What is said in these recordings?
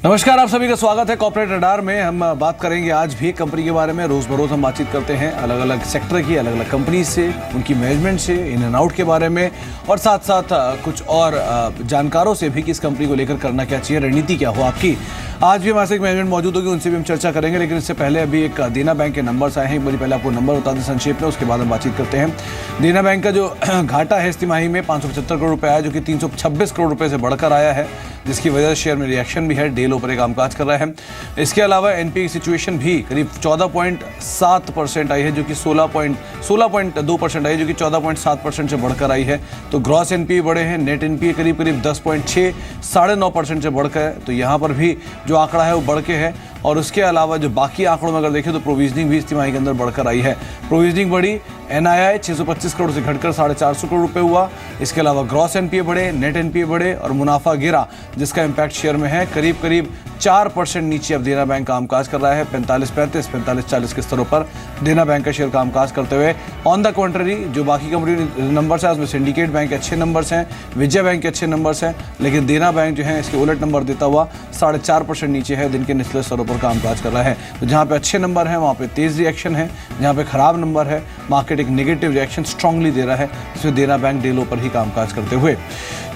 नमस्कार, आप सभी का स्वागत है कॉर्पोरेट रडार में। हम बात करेंगे आज भी एक कंपनी के बारे में। रोज बरोज हम बातचीत करते हैं अलग अलग सेक्टर की, अलग अलग कंपनी से, उनकी मैनेजमेंट से, इन एंड आउट के बारे में, और साथ साथ कुछ और जानकारों से भी कि इस कंपनी को लेकर करना क्या चाहिए, रणनीति क्या हो आपकी। आज भी हमारे साथ मैनेजमेंट मौजूद होगी, उनसे भी हम चर्चा करेंगे। लेकिन इससे पहले अभी एक देना बैंक के नंबर्स आए हैं। एक बार पहले आपको नंबर बता दें संक्षेप में, उसके बाद हम बातचीत करते हैं। देना बैंक का जो घाटा है इस तिमाही में 575 करोड़ रुपये आया, जो कि 326 करोड़ रुपये से बढ़कर आया है, जिसकी वजह से शेयर में रिएक्शन भी है। डे लो पर कामकाज कर रहा है। इसके अलावा एनपीए की सिचुएशन भी करीब 14.7% आई है, जो कि 16.2% आई है, जो कि 14.7% से बढ़कर आई है। तो ग्रॉस एनपीए बढ़े हैं, नेट एनपीए करीब 10.6 9.5% से बढ़कर है। तो यहाँ पर भी जो आंकड़ा है वो बढ़ के है। और उसके अलावा जो बाकी आंकड़ों में अगर देखें तो प्रोविजनिंग भी इस तिमाही के अंदर बढ़कर आई है। प्रोविजनिंग बढ़ी, एनआईआई 625 करोड़ से घटकर 450 करोड़ रुपए हुआ। इसके अलावा ग्रॉस एनपीए बढ़े, नेट एनपीए बढ़े और मुनाफा गिरा, जिसका इम्पैक्ट शेयर में है। करीब 4% नीचे अब देना बैंक कामकाज कर रहा है। 45-35, 45-40 के स्तरों पर देना बैंक का शेयर कामकाज करते हुए। ऑन द कॉन्ट्ररी जो बाकी कंपनी नंबर्स हैं उसमें सिंडिकेट बैंक के अच्छे नंबर्स हैं, विजय बैंक के अच्छे नंबर्स हैं, लेकिन देना बैंक जो है इसके उलट नंबर देता हुआ 4.5% नीचे है, दिन के निचले स्तरों पर कामकाज कर रहा है। तो जहाँ पे अच्छे नंबर हैं वहाँ पे तेज रिएक्शन है, जहाँ पे खराब नंबर है मार्केट एक नेगेटिव रिएक्शन स्ट्रांगली दे रहा है। इसमें देना बैंक डे लो पर ही कामकाज करते हुए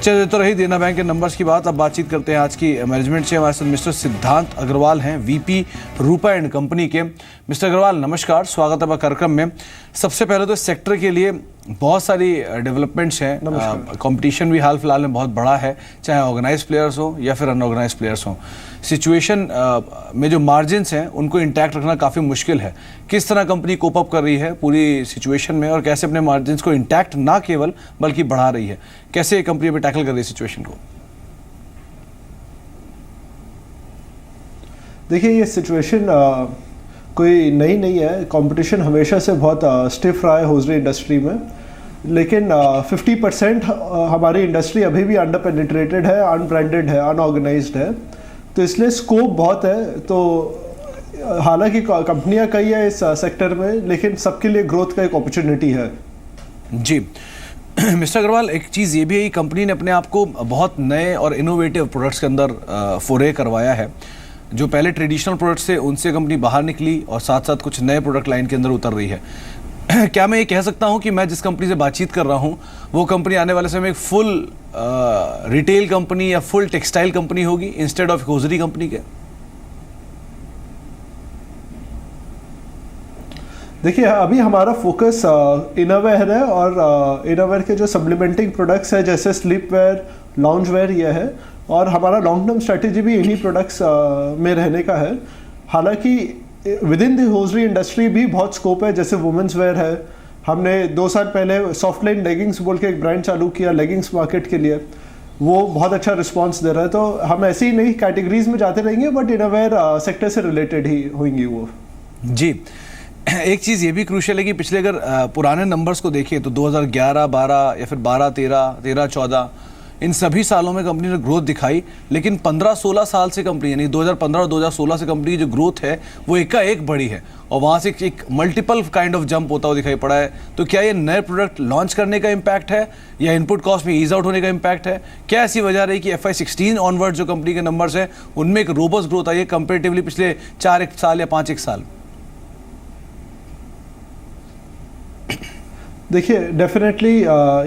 चलिए। तो रही देना बैंक के नंबर्स की बात। अब बातचीत करते हैं आज की मैनेजमेंट से। हमारे साथ मिस्टर सिद्धांत अग्रवाल हैं, वीपी रूपा एंड कंपनी के। मिस्टर अग्रवाल नमस्कार, स्वागत है कार्यक्रम में। सबसे पहले तो सेक्टर के लिए बहुत सारी डेवलपमेंट्स हैं, कंपटीशन भी हाल फिलहाल में बहुत बड़ा है, चाहे ऑर्गेनाइज प्लेयर्स हो या फिर अनऑर्गेनाइज प्लेयर्स हो। सिचुएशन में जो मार्जिन्स हैं उनको इंटैक्ट रखना काफ़ी मुश्किल है। किस तरह कंपनी कोप अप कर रही है पूरी सिचुएशन में, और कैसे अपने मार्जिन्स को इंटैक्ट ना केवल बल्कि बढ़ा रही है, कैसे कंपनी अभी टैकल कर रही है सिचुएशन को? देखिए, ये सिचुएशन कोई नई नहीं है। कंपटीशन हमेशा से बहुत स्टिफ रहा है होजरी इंडस्ट्री में, लेकिन 50% हमारी इंडस्ट्री अभी भी अंडर पेनिट्रेटेड है, अनब्रांडेड है, अनऑर्गेनाइज्ड है। तो इसलिए स्कोप बहुत है। तो हालांकि कंपनियां कई है इस सेक्टर में, लेकिन सबके लिए ग्रोथ का एक अपॉर्चुनिटी है। जी मिस्टर अग्रवाल, एक चीज़ ये भी है कि कंपनी ने अपने आप को बहुत नए और इनोवेटिव प्रोडक्ट्स के अंदर फोरे करवाया है। जो पहले ट्रेडिशनल प्रोडक्ट्स थे उनसे कंपनी बाहर निकली और साथ साथ कुछ नए प्रोडक्ट लाइन के अंदर उतर रही है। क्या मैं ये कह सकता हूँ कि मैं जिस कंपनी से बातचीत कर रहा हूँ वो कंपनी आने वाले समय में एक फुल रिटेल कंपनी या फुल टेक्सटाइल कंपनी होगी इंस्टेड ऑफ होजरी कंपनी के? देखिए, अभी हमारा फोकस इनरवेयर है, और इनरवेयर के जो सप्लीमेंटिंग प्रोडक्ट्स है जैसे स्लीप वेयर, लाउंज वेयर, ये है। और हमारा लॉन्ग टर्म स्ट्रेटेजी भी इन्हीं प्रोडक्ट्स में रहने का है। हालांकि with in the hosiery industry भी बहुत स्कोप है, जैसे वुमेंस वेयर है। हमने 2 साल पहले सॉफ्टलाइन लेगिंग्स बोल के एक ब्रांड चालू किया लेगिंग्स मार्केट के लिए, वो बहुत अच्छा रिस्पांस दे रहा है। तो हम ऐसी ही नई कैटेगरीज में जाते रहेंगे, बट इनरवेयर सेक्टर से रिलेटेड ही होंगी वो। जी, एक चीज़ ये भी क्रूशियल है कि पिछले अगर पुराने नंबर्स को देखें तो 2011-12 या फिर 12-13, 13-14 इन सभी सालों में कंपनी ने ग्रोथ दिखाई। लेकिन 15-16 साल से कंपनी, यानी 2015 और 2016 से कंपनी की जो ग्रोथ है वो एकाएक बढ़ी है, और वहाँ से एक मल्टीपल काइंड ऑफ जंप होता हुआ दिखाई पड़ा है। तो क्या ये नए प्रोडक्ट लॉन्च करने का इम्पैक्ट है या इनपुट कॉस्ट में ईज आउट होने का इम्पैक्ट है? क्या ऐसी वजह रही कि FY16 ऑनवर्ड जो कंपनी के नंबर्स हैं उनमें एक रोबस्ट ग्रोथ आई है कंपेरेटिवली पिछले 4 साल या 5 साल? देखिए, डेफिनेटली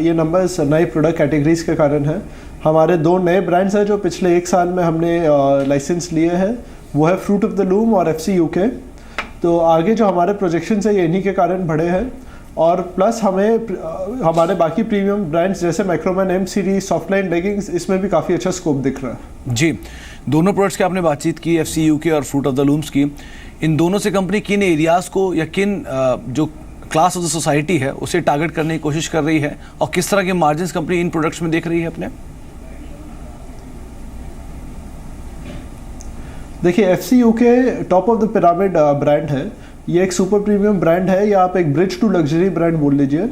ये नंबर्स नई प्रोडक्ट कैटेगरीज के कारण है। हमारे 2 नए ब्रांड्स हैं जो पिछले 1 साल में हमने लाइसेंस लिए हैं, वो है फ्रूट ऑफ द लूम और FC UK। तो आगे जो हमारे प्रोजेक्शंस है ये इन्हीं के कारण बढ़े हैं। और प्लस हमें हमारे बाकी प्रीमियम ब्रांड्स जैसे माइक्रोमैन M सीरीज, सॉफ्टलाइन लेगिंग्स, इसमें भी काफ़ी अच्छा स्कोप दिख रहा है। जी, दोनों प्रोडक्ट्स की आपने बातचीत की, FC UK और फ्रूट ऑफ द लूम्स की। इन दोनों से कंपनी किन एरियाज़ को या किन जो क्लास ऑफ द सोसाइटी है उसे टारगेट करने की कोशिश कर रही है, और किस तरह के मार्जिन्स कंपनी इन प्रोडक्ट्स में देख रही है अपने? देखिए, FC UK top of the pyramid brand है। ये एक सुपर प्रीमियम ब्रांड है, या आप एक ब्रिज टू लग्जरी ब्रांड बोल लीजिए।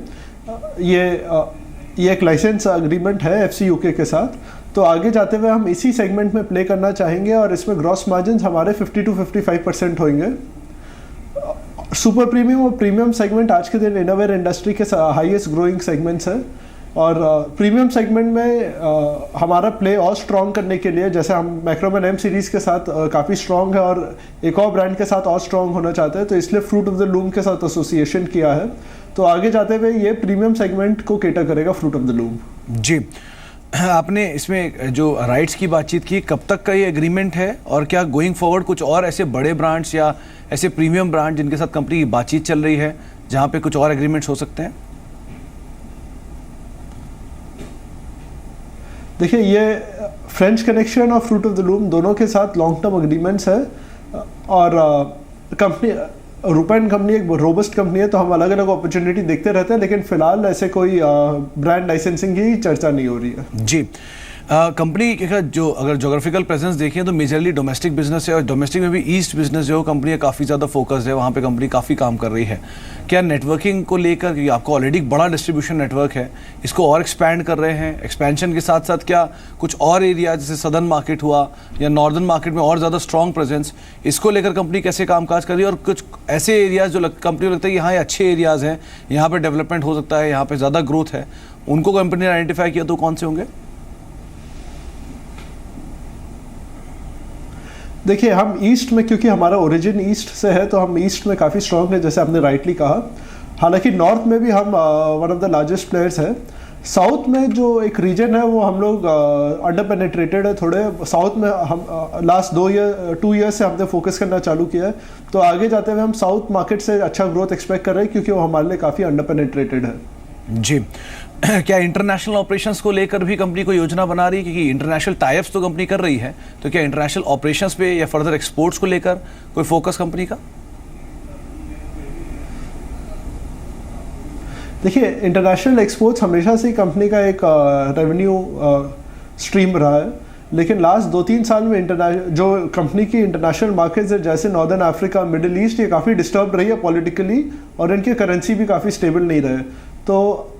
ये एक लाइसेंस एग्रीमेंट है FC UK के साथ। तो आगे जाते हुए हम इसी सेगमेंट में प्ले करना चाहेंगे, और इसमें ग्रॉस मार्जिन हमारे 50-55% होंगे। सुपर प्रीमियम और प्रीमियम सेगमेंट आज के दिन इनोवेयर इंडस्ट्री के हाईएस्ट ग्रोइंग सेगमेंट्स है, और प्रीमियम सेगमेंट में हमारा प्ले और स्ट्रॉन्ग करने के लिए, जैसे हम मैक्रोमैन एम सीरीज़ के साथ काफ़ी स्ट्रॉन्ग है और एक और ब्रांड के साथ और स्ट्रॉन्ग होना चाहते हैं, तो इसलिए फ्रूट ऑफ द लूम के साथ एसोसिएशन किया है। तो आगे जाते हुए ये प्रीमियम सेगमेंट को केटर करेगा फ्रूट ऑफ द लूम। जी, आपने इसमें जो राइट्स की बातचीत की, कब तक का ये एग्रीमेंट है और क्या गोइंग फॉरवर्ड कुछ और ऐसे बड़े ब्रांड्स या ऐसे प्रीमियम ब्रांड जिनके साथ कंपनी की बातचीत चल रही है जहां पे कुछ और एग्रीमेंट्स हो सकते हैं? देखिए, ये फ्रेंच कनेक्शन और फ्रूट ऑफ द लूम दोनों के साथ लॉन्ग टर्म एग्रीमेंट्स है और कंपनी रूपा एंड कंपनी एक रोबस्ट कंपनी है, तो हम अलग अलग अपॉर्चुनिटी देखते रहते हैं, लेकिन फिलहाल ऐसे कोई ब्रांड लाइसेंसिंग की चर्चा नहीं हो रही है। जी, कंपनी का जो अगर जोग्राफिकल प्रेजेंस देखें तो मेजरली डोमेस्टिक बिजनेस है और डोमेस्टिक में भी ईस्ट बिजनेस जो कंपनी का काफ़ी ज़्यादा फोकस है, वहाँ पे कंपनी काफ़ी काम कर रही है। क्या नेटवर्किंग को लेकर, क्योंकि आपको ऑलरेडी बड़ा डिस्ट्रीब्यूशन नेटवर्क है, इसको और एक्सपैंड कर रहे हैं? एक्सपेंशन के साथ साथ क्या कुछ और एरिया जैसे सदर्न मार्केट हुआ या नॉर्दर्न मार्केट में और ज़्यादा स्ट्रॉन्ग प्रेजेंस, इसको लेकर कंपनी कैसे कामकाज कर रही है? और कुछ ऐसे एरियाज़ जो कंपनी को लगता है कि हाँ ये अच्छे एरियाज़ हैं, यहाँ पर डेवलपमेंट हो सकता है, यहाँ पर ज़्यादा ग्रोथ है, उनको कंपनी ने आइडेंटिफाई किया तो कौन से होंगे? देखिए, हम ईस्ट में, क्योंकि हमारा ओरिजिन ईस्ट से है, तो हम ईस्ट में काफ़ी स्ट्रॉन्ग है, जैसे आपने राइटली कहा। हालांकि नॉर्थ में भी हम one of the largest players हैं। साउथ में जो एक रीजन है वो हम लोग अंडर पेनेट्रेटेड है थोड़े। साउथ में हम लास्ट 2 ईयर से हमने फोकस करना चालू किया है, तो आगे जाते हुए हम साउथ मार्केट से अच्छा ग्रोथ एक्सपेक्ट कर रहे हैं, क्योंकि वो हमारे लिए काफ़ी अंडर पेनेट्रेटेड है। जी, क्या इंटरनेशनल ऑपरेशंस को लेकर भी कंपनी को योजना बना रही है? क्योंकि इंटरनेशनल टाइप्स तो कंपनी कर रही है, तो क्या इंटरनेशनल ऑपरेशंस पे या फर्दर एक्सपोर्ट्स को लेकर कोई फोकस कंपनी का? देखिए, इंटरनेशनल एक्सपोर्ट्स हमेशा से कंपनी का एक रेवेन्यू स्ट्रीम रहा है, लेकिन लास्ट 2-3 साल में जो कंपनी की इंटरनेशनल मार्केट्स है, जैसे नॉर्दर्न अफ्रीका, मिडिल ईस्ट, ये काफ़ी डिस्टर्ब रही है पॉलिटिकली, और इनकी करेंसी भी काफ़ी स्टेबल नहीं रहे। तो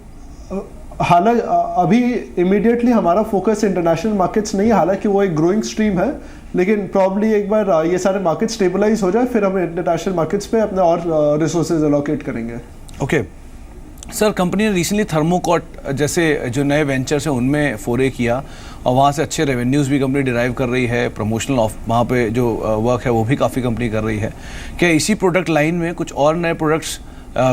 हालांकि अभी इमीडिएटली हमारा फोकस इंटरनेशनल मार्केट्स नहीं है, हालांकि वो एक ग्रोइंग स्ट्रीम है, लेकिन प्रॉब्ली एक बार ये सारे मार्केट स्टेबलाइज हो जाए फिर हम इंटरनेशनल मार्केट्स पे अपने और रिसोर्सेज एलोकेट करेंगे। ओके सर, कंपनी ने रिसेंटली थर्मोकॉट जैसे जो नए वेंचर्स हैं उनमें फोरे किया और वहाँ से अच्छे रेवेन्यूज़ भी कंपनी डिराइव कर रही है। प्रमोशनल वहाँ पे जो वर्क है वो भी काफ़ी कंपनी कर रही है। क्या इसी प्रोडक्ट लाइन में कुछ और नए प्रोडक्ट्स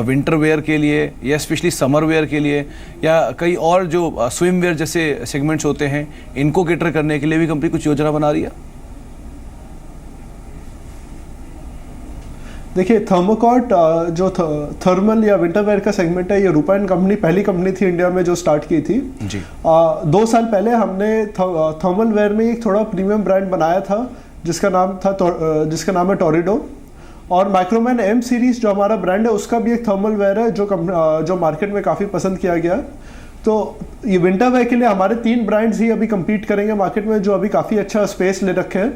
विंटर वेयर के लिए या स्पेशली समर वेयर के लिए या कई और जो स्विम वेयर जैसे सेगमेंट्स होते हैं इनको कैटर करने के लिए भी कंपनी कुछ योजना बना रही है? देखिए, थर्मोकॉट जो थर्मल या विंटर वेयर का सेगमेंट है, ये रूपा एंड कंपनी पहली कंपनी थी इंडिया में जो स्टार्ट की थी जी। 2 साल पहले हमने थर्मल वेयर में एक थोड़ा प्रीमियम ब्रांड बनाया था जिसका नाम है टोरिडो, और माइक्रोमैन एम सीरीज जो हमारा ब्रांड है उसका भी एक थर्मल वेयर है जो मार्केट में काफ़ी पसंद किया गया। तो ये विंटर वेयर के लिए हमारे 3 ब्रांड्स ही अभी compete करेंगे मार्केट में, जो अभी काफ़ी अच्छा स्पेस ले रखे हैं।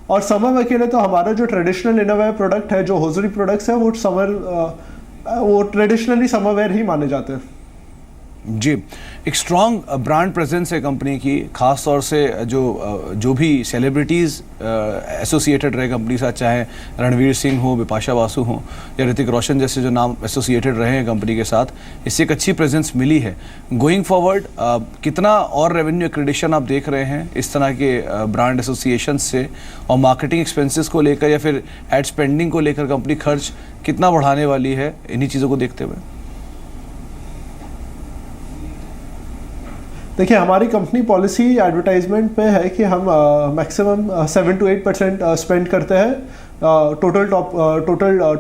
और समर वेयर के लिए तो हमारा जो ट्रेडिशनल इनरवेयर प्रोडक्ट है, जो होजरी प्रोडक्ट्स है, वो ट्रेडिशनली समर वेयर ही माने जाते हैं। जी, एक स्ट्रॉन्ग ब्रांड प्रेजेंस है कंपनी की, खास तौर से जो भी सेलिब्रिटीज़ एसोसिएटेड रहे कंपनी के साथ, चाहे रणवीर सिंह हो, बिपाशा बासु हो या ऋतिक रोशन जैसे जो नाम एसोसिएटेड रहे हैं कंपनी के साथ, इससे एक अच्छी प्रेजेंस मिली है। गोइंग फॉरवर्ड कितना और रेवेन्यू एक्रेडिशन आप देख रहे हैं इस तरह के ब्रांड एसोसिएशन से, और मार्केटिंग एक्सपेंसेस को लेकर या फिर एड स्पेंडिंग को लेकर कंपनी खर्च कितना बढ़ाने वाली है इन्हीं चीज़ों को देखते हुए? देखिए, हमारी कंपनी पॉलिसी एडवर्टाइजमेंट पे है कि हम मैक्सिमम 7 to 8% स्पेंड करते हैं टोटल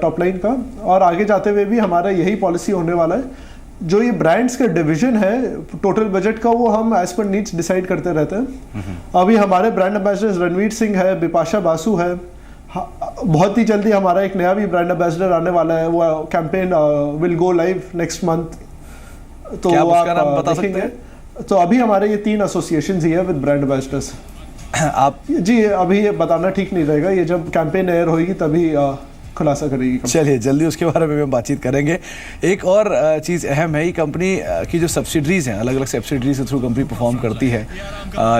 टॉप लाइन का, और आगे जाते हुए भी हमारा यही पॉलिसी होने वाला है। जो ये ब्रांड्स का डिवीजन है टोटल बजट का, वो हम एज पर नीड्स डिसाइड करते रहते हैं। अभी हमारे ब्रांड एम्बेसडर रणवीर सिंह है, बिपाशा बासु है, बहुत ही जल्दी हमारा एक नया भी ब्रांड एम्बेसडर आने वाला है, वो campaign will go live next month. तो क्या आप उसका नाम बता सकते हैं? तो अभी हमारे ये 3 एसोसिएशंस ही है विद ब्रांड एम्बेसडर्स। आप जी, अभी ये बताना ठीक नहीं रहेगा, ये जब कैंपेन एयर होगी तभी खुलासा करेगी। चलिए, जल्दी उसके बारे में हम बातचीत करेंगे। एक और चीज़ अहम है, कंपनी की जो सब्सिडरीज़ हैं, अलग अलग सब्सिडरीज के थ्रू कंपनी परफॉर्म करती है,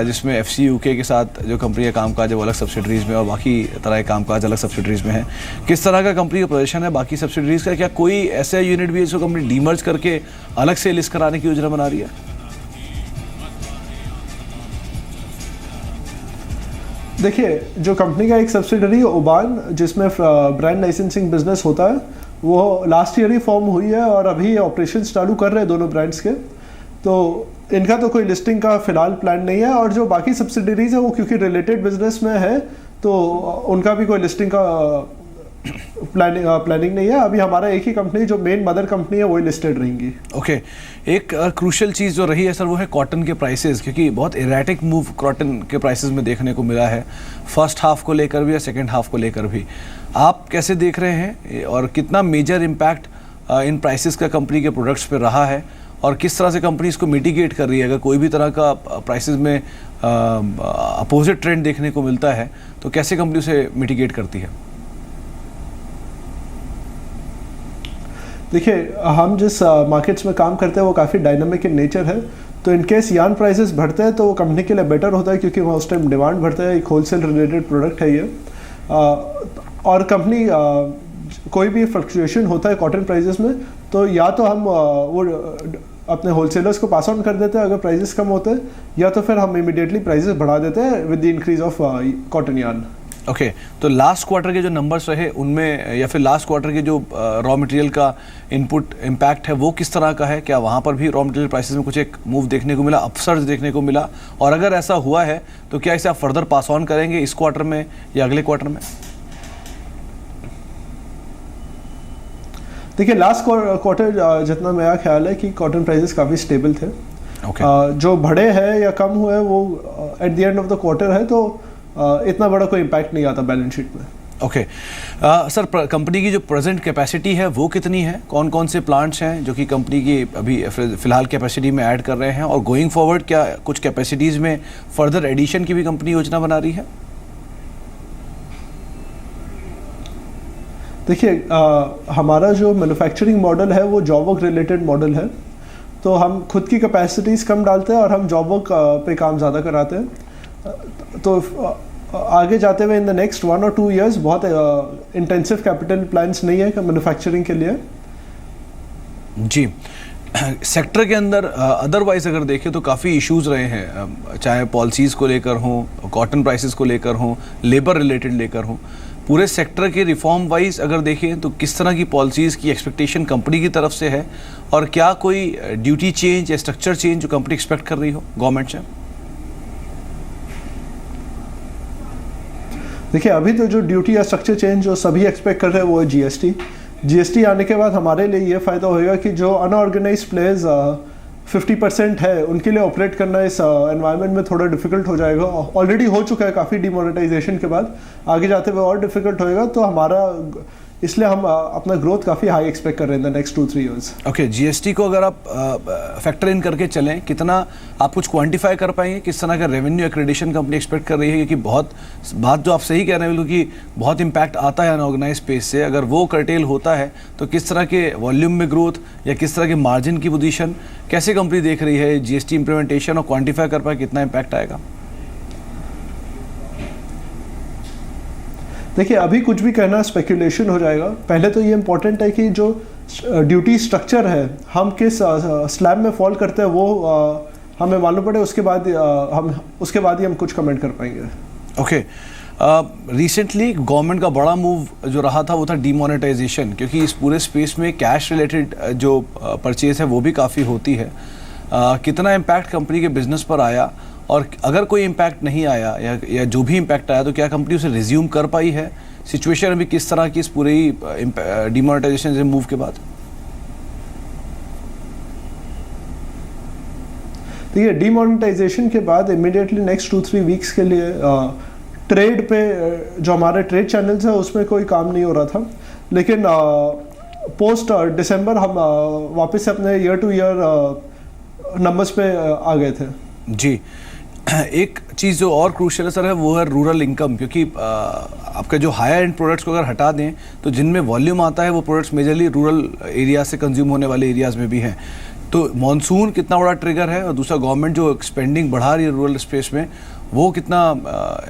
जिसमें FC UK के साथ जो कंपनी का कामकाज है वो अलग सब्सिडरीज़ में और बाकी तरह के कामकाज अलग सब्सिडरीज़ में है। किस तरह का कंपनी का प्रदर्शन है बाकी सब्सिडरीज़ का? क्या कोई ऐसा यूनिट भी है जिसको कंपनी डीमर्ज करके अलग से लिस्ट कराने की योजना बना रही है? देखिए, जो कंपनी का एक सब्सिडरी ओबान जिसमें ब्रांड लाइसेंसिंग बिजनेस होता है, वो लास्ट ईयर ही फॉर्म हुई है और अभी ऑपरेशंस चालू कर रहे हैं दोनों ब्रांड्स के। तो इनका तो कोई लिस्टिंग का फिलहाल प्लान नहीं है, और जो बाकी सब्सिडरीज है वो क्योंकि रिलेटेड बिजनेस में है तो उनका भी कोई लिस्टिंग का प्लानिंग नहीं है। अभी हमारा एक ही कंपनी जो मेन मदर कंपनी है वही लिस्टेड रहेंगी। ओके, एक क्रूशियल चीज़ जो रही है सर वो है कॉटन के प्राइसेस, क्योंकि बहुत इरेटिक मूव कॉटन के प्राइसेस में देखने को मिला है, फर्स्ट हाफ को लेकर भी या सेकंड हाफ को लेकर भी। आप कैसे देख रहे हैं और कितना मेजर इम्पैक्ट इन प्राइसेस का कंपनी के प्रोडक्ट्स पे रहा है, और किस तरह से कंपनी इसको मिटिगेट कर रही है? अगर कोई भी तरह का प्राइसेस में अपोजिट ट्रेंड देखने को मिलता है तो कैसे कंपनी उसे मिटिगेट करती है? देखिए, हम जिस मार्केट्स में काम करते हैं वो काफ़ी डायनामिक इन नेचर है। तो इन केस यार्न प्राइसेस बढ़ते हैं तो वो कंपनी के लिए बेटर होता है, क्योंकि वहाँ उस टाइम डिमांड बढ़ता है। एक होलसेल रिलेटेड प्रोडक्ट है ये। और कंपनी कोई भी फ्लक्चुएशन होता है कॉटन प्राइसेस में तो या तो हम वो अपने होलसेलर्स को पास ऑन कर देते हैं अगर प्राइसेस कम होते हैं, या तो फिर हम इमीडिएटली प्राइसेस बढ़ा देते हैं with the increase of cotton yarn. Okay, तो लास्ट क्वार्टर के जो नंबर्स रहे उनमें, या फिर लास्ट क्वार्टर के जो रॉ मटेरियल का इनपुट इम्पैक्ट है वो किस तरह का है? क्या वहाँ पर भी रॉ मटेरियल प्राइसेस में कुछ एक मूव देखने को मिला, अपसर्ज देखने को मिला? और अगर ऐसा हुआ है तो क्या इसे आप फर्दर पास ऑन करेंगे इस क्वार्टर में या अगले क्वार्टर में? देखिए, लास्ट क्वार्टर जितना मेरा ख्याल है कि कॉटन प्राइसेस काफ़ी स्टेबल थे। जो बढ़े हैं या कम हुए वो at the end of the quarter है, तो इतना बड़ा कोई इम्पैक्ट नहीं आता बैलेंस शीट में। ओके, सर कंपनी की जो प्रेजेंट कैपेसिटी है वो कितनी है? कौन कौन से प्लांट्स हैं जो कि कंपनी की अभी फिलहाल कैपेसिटी में ऐड कर रहे हैं, और गोइंग फॉरवर्ड क्या कुछ कैपेसिटीज़ में फर्दर एडिशन की भी कंपनी योजना बना रही है? देखिए, हमारा जो मैन्युफैक्चरिंग मॉडल है वो जॉब वर्क रिलेटेड मॉडल है। तो हम खुद की कैपेसिटीज़ कम डालते हैं और हम जॉब वर्क पे काम ज़्यादा कराते हैं। तो आगे जाते हुए इन द नेक्स्ट 1 और 2 ईयर्स बहुत इंटेंसिव कैपिटल प्लान्स नहीं है मैन्युफैक्चरिंग के लिए। जी, सेक्टर के अंदर अदरवाइज अगर देखें तो काफ़ी इश्यूज रहे हैं, चाहे पॉलिसीज़ को लेकर हों, कॉटन प्राइसेस को लेकर हों, लेबर रिलेटेड लेकर हों। पूरे सेक्टर के रिफॉर्म वाइज अगर देखें तो किस तरह की पॉलिसीज़ की एक्सपेक्टेशन कंपनी की तरफ से है, और क्या कोई ड्यूटी चेंज या स्ट्रक्चर चेंज जो कंपनी एक्सपेक्ट कर रही हो गवर्नमेंट से? देखिए, अभी तो जो ड्यूटी या स्ट्रक्चर चेंज जो सभी एक्सपेक्ट कर रहे हैं वो है जीएसटी। जीएसटी आने के बाद हमारे लिए ये फ़ायदा होएगा कि जो अनऑर्गेनाइज प्लेयर्स 50% है उनके लिए ऑपरेट करना इस एनवायरनमेंट में थोड़ा डिफिकल्ट हो जाएगा। ऑलरेडी हो चुका है काफ़ी डिमोनेटाइजेशन के बाद, आगे जाते हुए और डिफिकल्ट होएगा। तो हमारा इसलिए हम अपना ग्रोथ काफ़ी हाई एक्सपेक्ट कर रहे हैं in the next 2-3 years. Okay, GST को अगर आप फैक्टर इन करके चलें, कितना आप कुछ क्वांटिफाई कर पाएंगे किस तरह का रेवेन्यू एक्रेडिशन कंपनी एक्सपेक्ट कर रही है? क्योंकि बहुत बात जो आप सही कह रहे हैं कि बहुत इंपैक्ट आता है अनऑर्गेनाइज स्पेस से, अगर वो कर्टेल होता है तो किस तरह के वॉल्यूम में ग्रोथ या किस तरह के मार्जिन की पोजीशन कैसे कंपनी देख रही है जीएसटी इंप्लीमेंटेशन, और क्वान्टिफाई कर पाए कितना इम्पैक्ट आएगा? देखिए, अभी कुछ भी कहना स्पेकुलेशन हो जाएगा। पहले तो ये इम्पोर्टेंट है कि जो ड्यूटी स्ट्रक्चर है हम किस स्लैब में फॉल करते हैं वो हमें मालूम पड़े, उसके बाद ही हम कुछ कमेंट कर पाएंगे। ओके, रिसेंटली गवर्नमेंट का बड़ा मूव जो रहा था वो था डीमोनेटाइजेशन, क्योंकि इस पूरे स्पेस में कैश रिलेटेड जो परचेज है वो भी काफ़ी होती है। कितना इम्पैक्ट कंपनी के बिजनेस पर आया, और अगर कोई इम्पैक्ट नहीं आया या जो भी इम्पैक्ट आया तो क्या कंपनी उसे रिज्यूम कर पाई है? सिचुएशन अभी किस तरह की इस पूरे डिमोनेटाइजेशन से मूव के बाद? देखिए, डिमोनेटाइजेशन के बाद इमीडिएटली नेक्स्ट 2-3 वीक्स के लिए ट्रेड पे जो हमारे ट्रेड चैनल्स है उसमें कोई काम नहीं हो रहा था। लेकिन पोस्ट दिसंबर हम वापस से अपने ईयर टू ईयर नंबर्स पे आ गए थे। जी, एक चीज़ जो और क्रूशियल है सर है वो है रूरल इनकम, क्योंकि आपके जो हायर एंड प्रोडक्ट्स को अगर हटा दें तो जिनमें वॉल्यूम आता है वो प्रोडक्ट्स मेजरली रूरल एरिया से कंज्यूम होने वाले एरियाज़ में भी हैं। तो मॉनसून कितना बड़ा ट्रिगर है, और दूसरा गवर्नमेंट जो स्पेंडिंग बढ़ा रही है रूरल स्पेस में वो कितना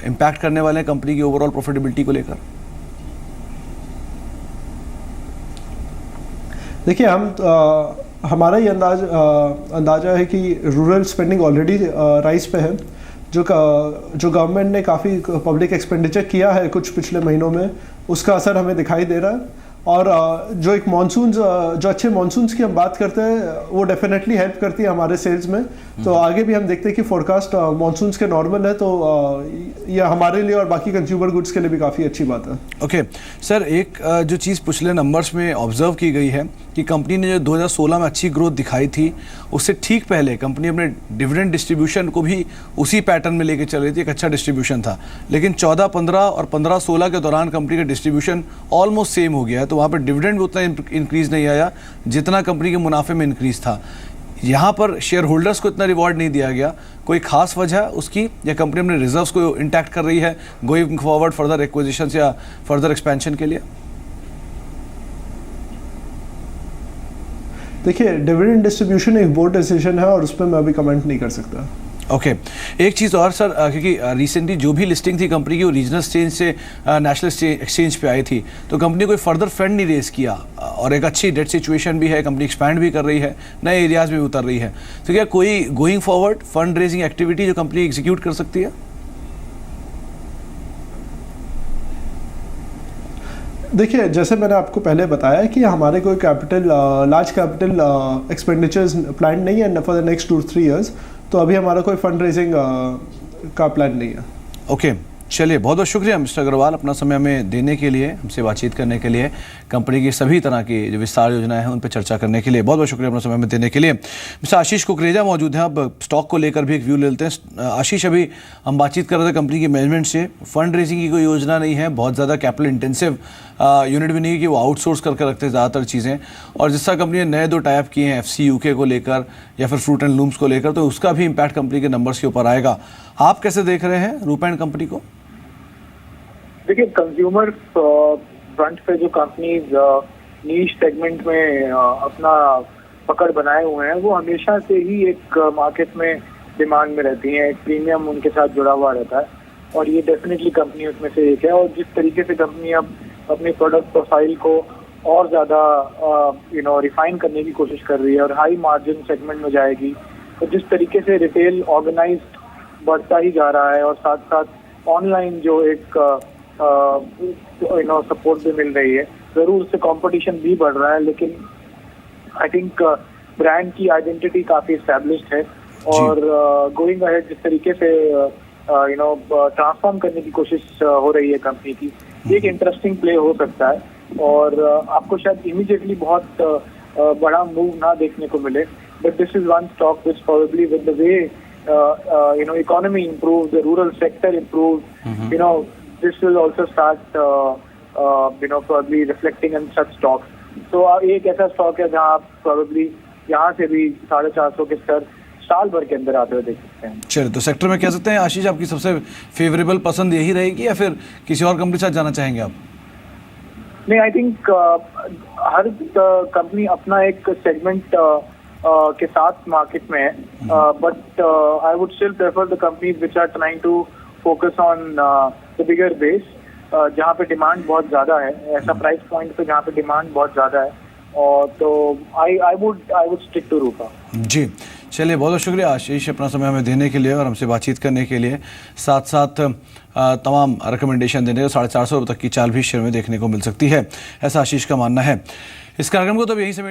इम्पैक्ट करने वाले हैं कंपनी की ओवरऑल प्रॉफिटेबिलिटी को लेकर? देखिए, हमारा ये अंदाजा है कि रूरल स्पेंडिंग ऑलरेडी राइज पे है। जो गवर्नमेंट ने काफ़ी पब्लिक एक्सपेंडिचर किया है कुछ पिछले महीनों में, उसका असर हमें दिखाई दे रहा है। और जो एक मानसून, जो अच्छे मानसून्स की हम बात करते हैं, वो डेफिनेटली हेल्प करती है हमारे सेल्स में। तो आगे भी हम देखते हैं कि फोरकास्ट मानसून्स के नॉर्मल है, तो यह हमारे लिए और बाकी कंज्यूमर गुड्स के लिए भी काफ़ी अच्छी बात है। ओके सर, एक जो चीज़ पिछले नंबर्स में ऑब्जर्व की गई है कि कंपनी ने जो 2016 में अच्छी ग्रोथ दिखाई थी, उससे ठीक पहले कंपनी अपने डिविडेंड डिस्ट्रीब्यूशन को भी उसी पैटर्न में लेके चल रही थी। एक अच्छा डिस्ट्रीब्यूशन था, लेकिन 14-15 और 15-16 के दौरान कंपनी का डिस्ट्रीब्यूशन ऑलमोस्ट सेम हो गया है। तो वहाँ पर डिविडेंड भी उतना इंक्रीज़ नहीं आया जितना कंपनी के मुनाफे में इंक्रीज़ था। यहाँ पर शेयर होल्डर्स को इतना रिवॉर्ड नहीं दिया गया। कोई खास वजह उसकी, या कंपनी अपने रिजर्व्स को इंटैक्ट कर रही है गोइंग फॉरवर्ड फर्दर एक्विजिशंस या फर्दर एक्सपेंशन के लिए? देखिए, डिविडेंड डिस्ट्रीब्यूशन एक बोर्ड डिसीजन है और उस पर मैं अभी कमेंट नहीं कर सकता। ओके एक चीज़ और सर, क्योंकि रिसेंटली जो भी लिस्टिंग थी कंपनी की, वो रीजनल एक्सचेंज से नेशनल एक्सचेंज पे आई थी, तो कंपनी कोई फर्दर फंड नहीं रेज किया और एक अच्छी डेट सिचुएशन भी है, कंपनी एक्सपैंड भी कर रही है, नए एरियाज में भी उतर रही है। तो क्या कोई going forward fund raising activity जो कंपनी एग्जीक्यूट कर सकती है? देखिए, जैसे मैंने आपको पहले बताया कि हमारे कोई लार्ज कैपिटल एक्सपेंडिचर्स प्लान नहीं है फॉर द नेक्स्ट 2-3 ईयर्स, तो अभी हमारा कोई फंड रेजिंग का प्लान नहीं है। ओके चलिए, बहुत बहुत शुक्रिया मिस्टर अग्रवाल अपना समय हमें देने के लिए, हमसे बातचीत करने के लिए, कंपनी की सभी तरह की जो विस्तार योजनाएं हैं उन पर चर्चा करने के लिए। बहुत बहुत शुक्रिया अपना समय हमें देने के लिए। मिस्टर आशीष कुकरेजा मौजूद हैं। अब स्टॉक को लेकर भी एक व्यू ले लेते हैं। आशीष, अभी हम बातचीत कर रहे थे कंपनी के मैनेजमेंट से, फंड रेजिंग की कोई योजना नहीं है, बहुत ज़्यादा कैपिटल इंटेंसिव यूनिट भी नहीं है कि वो आउटसोर्स करके रखते हैं ज़्यादातर चीज़ें, और जिस तरह कंपनी ने नए 2 टाइप किए हैं FC UK को लेकर या फिर फ्रूट एंड लूम्स को लेकर, तो उसका भी इम्पैक्ट कंपनी के नंबर्स के ऊपर आएगा। आप कैसे देख रहे हैं रूप एंड कंपनी को? देखिए, कंज्यूमर फ्रंट पे जो कंपनीज नीश सेगमेंट में अपना पकड़ बनाए हुए हैं, वो हमेशा से ही एक मार्केट में डिमांड में रहती हैं, एक प्रीमियम उनके साथ जुड़ा हुआ रहता है, और ये डेफिनेटली कंपनी उसमें से एक है। और जिस तरीके से कंपनी अब अपनी प्रोडक्ट प्रोफाइल को और ज़्यादा रिफाइन करने की कोशिश कर रही है और हाई मार्जिन सेगमेंट में जाएगी, तो जिस तरीके से रिटेल ऑर्गेनाइज्ड बढ़ता ही जा रहा है और साथ साथ ऑनलाइन जो एक सपोर्ट भी मिल रही है, जरूर उससे कंपटीशन भी बढ़ रहा है, लेकिन आई थिंक ब्रांड की आइडेंटिटी काफी एस्टैब्लिश्ड है और गोइंग अहेड जिस तरीके से ट्रांसफॉर्म करने की कोशिश हो रही है कंपनी की, एक इंटरेस्टिंग प्ले हो सकता है। और आपको शायद इमीडिएटली बहुत बड़ा मूव ना देखने को मिले, but this is one stock which probably with the way economy improves, the rural sector improves, this will also start probably reflecting in such stocks. So एक ऐसा स्टॉक है जहां आप probably यहाँ से भी 450 के स्तर साल भर के अंदर आते हुए देख सकते हैं। चलिए, तो सेक्टर में कह सकते हैं आशीष आपकी सबसे फेवरेबल पसंद यही रहेगी या फिर किसी और कंपनी के साथ जाना चाहेंगे आप? नहीं, आई थिंक हर कंपनी अपना एक सेगमेंट के साथ मार्केट में है, but I would still prefer the companies which are trying to focus on the bigger base, जहाँ पे डिमांड बहुत ज़्यादा है, ऐसा प्राइस पॉइंट पे जहाँ पे डिमांड बहुत ज़्यादा है, और तो आई वुड स्टिक टू रूपा। जी चलिए, बहुत बहुत शुक्रिया आशीष अपना समय हमें देने के लिए और हमसे बातचीत करने के लिए, साथ साथ तमाम रिकमेंडेशन देने को। 450 रुपये तक की चाल भी शेयर में देखने को मिल सकती है, ऐसा आशीष का मानना है। इस कार्यक्रम को तो यहीं से